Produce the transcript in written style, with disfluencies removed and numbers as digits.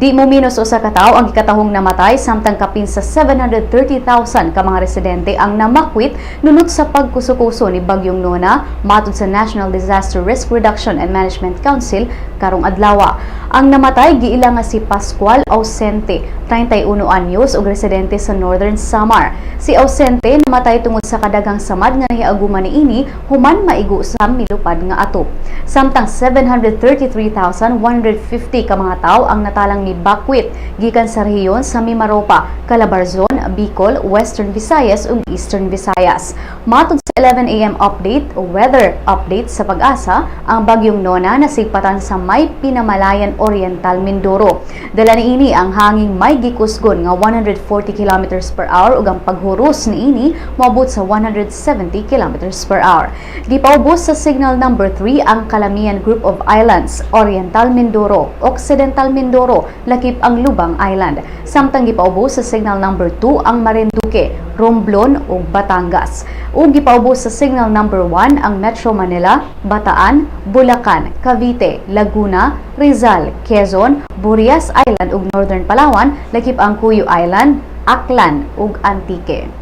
Di mo minus usa ka tawo ang gikatahong namatay samtang kapin sa 730,000 ka mga residente ang namakwit nunot sa pagkusukuso ni Bagyong Nona matud sa National Disaster Risk Reduction and Management Council karong adlaw. Ang namatay giila nga si Pascual Ausente, 31 anyos ug residente sa Northern Samar. Si Ausente namatay tungod sa kadagang samad nga nahiaguman niini human maigo sa milupad nga atop. Samtang 733,150 ka mga tawo ang natalang mibakwit gikan sa rehiyon sa Mimaropa, Calabarzon, Bicol, Western Visayas ug Eastern Visayas. Matod sa 11 AM update, weather update sa Pag-asa, ang Bagyong Nona nasigpatan sa may Pinamalayan Oriental, Mindoro. Dala niini ang hanging may gikusgon nga 140 kilometers per hour ug ang paghuros niini moabot sa 170 kilometers per hour. Gipaubos sa signal number 3 ang Calamian Group of Islands, Oriental Mindoro, Occidental Mindoro, lakip ang Lubang Island. Samtang gipaubos sa signal number 2 ang Marinduque, Romblon ug Batangas. Ug gipaubos sa signal number 1 ang Metro Manila, Bataan, Bulacan, Cavite, Laguna, Rizal, Quezon, Burias Island ug Northern Palawan, lakip ang Cuyo Island, Aklan ug Antique.